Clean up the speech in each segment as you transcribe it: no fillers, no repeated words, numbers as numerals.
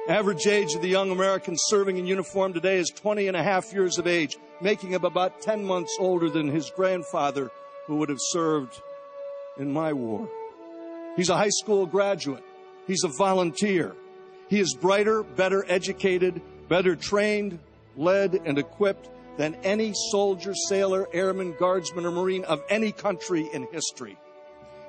Average age of the young Americans serving in uniform today is 20 and a half years of age, making him about 10 months older than his grandfather who would have served in my war. He's a high school graduate. He's a volunteer. He is brighter, better educated, better trained, led, and equipped than any soldier, sailor, airman, guardsman, or Marine of any country in history.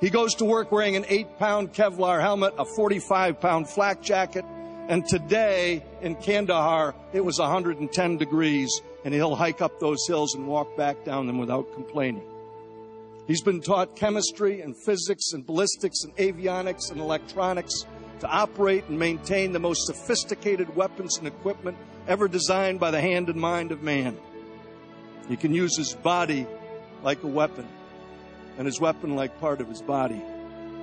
He goes to work wearing an 8-pound Kevlar helmet, a 45-pound flak jacket, and today in Kandahar, it was 110 degrees, and he'll hike up those hills and walk back down them without complaining. He's been taught chemistry and physics and ballistics and avionics and electronics to operate and maintain the most sophisticated weapons and equipment ever designed by the hand and mind of man. He can use his body like a weapon, and his weapon like part of his body.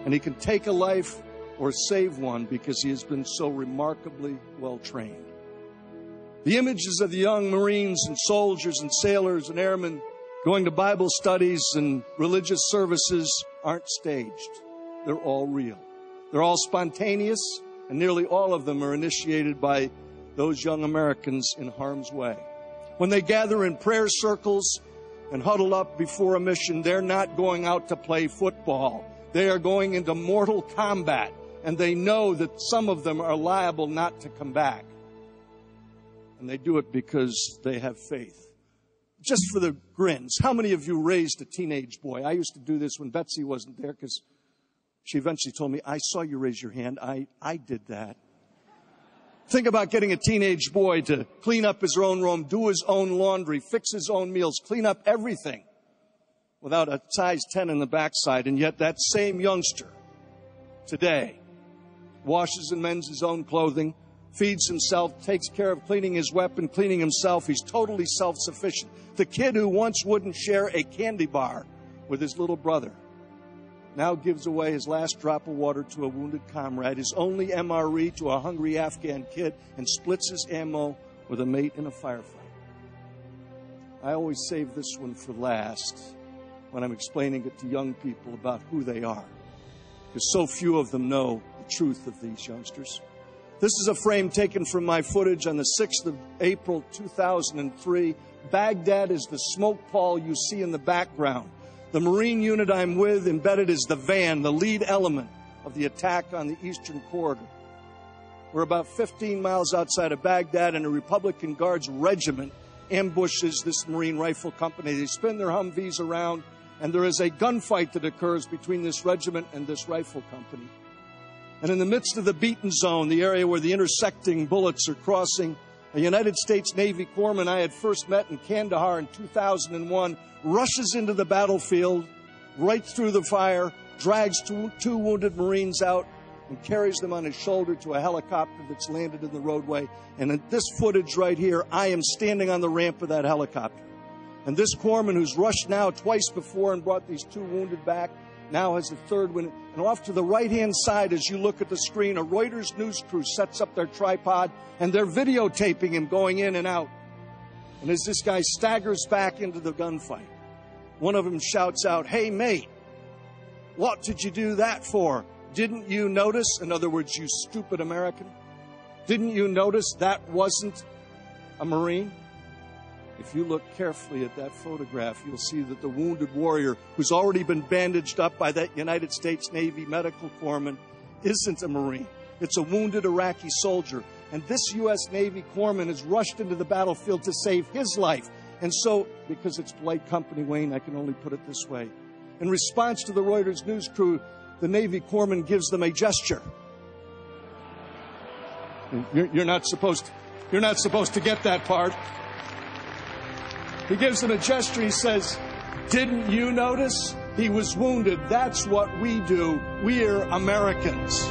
And he can take a life or save one because he has been so remarkably well trained. The images of the young Marines and soldiers and sailors and airmen going to Bible studies and religious services aren't staged. They're all real. They're all spontaneous, and nearly all of them are initiated by those young Americans in harm's way. When they gather in prayer circles and huddle up before a mission, they're not going out to play football. They are going into mortal combat, and they know that some of them are liable not to come back. And they do it because they have faith. Just for the grins, how many of you raised a teenage boy? I used to do this when Betsy wasn't there because she eventually told me, I saw you raise your hand. I did that. Think about getting a teenage boy to clean up his own room, do his own laundry, fix his own meals, clean up everything without a size 10 in the backside. And yet that same youngster today washes and mends his own clothing, feeds himself, takes care of cleaning his weapon, cleaning himself. He's totally self-sufficient. The kid who once wouldn't share a candy bar with his little brother now gives away his last drop of water to a wounded comrade, his only MRE to a hungry Afghan kid, and splits his ammo with a mate in a firefight. I always save this one for last when I'm explaining it to young people about who they are, because so few of them know the truth of these youngsters. This is a frame taken from my footage on the 6th of April, 2003. Baghdad is the smoke pall you see in the background. The Marine unit I'm with embedded is the van, the lead element of the attack on the eastern corridor. We're about 15 miles outside of Baghdad, and a Republican Guards regiment ambushes this Marine rifle company. They spin their Humvees around, and there is a gunfight that occurs between this regiment and this rifle company. And in the midst of the beaten zone, the area where the intersecting bullets are crossing, a United States Navy corpsman I had first met in Kandahar in 2001 rushes into the battlefield, right through the fire, drags two wounded Marines out, and carries them on his shoulder to a helicopter that's landed in the roadway. And in this footage right here, I am standing on the ramp of that helicopter. And this corpsman, who's rushed now twice before and brought these two wounded back, now has a third one. And off to the right-hand side, as you look at the screen, a Reuters news crew sets up their tripod, and they're videotaping him going in and out. And as this guy staggers back into the gunfight, one of them shouts out, "Hey, mate, what did you do that for? Didn't you notice?" In other words, you stupid American. Didn't you notice that wasn't a Marine? If you look carefully at that photograph, you'll see that the wounded warrior, who's already been bandaged up by that United States Navy medical corpsman, isn't a Marine. It's a wounded Iraqi soldier. And this U.S. Navy corpsman has rushed into the battlefield to save his life. And so, because it's polite company, Wayne, I can only put it this way. In response to the Reuters news crew, the Navy corpsman gives them a gesture. You're not supposed to get that part. He gives them a gesture. He says, "Didn't you notice? He was wounded. That's what we do. We're Americans."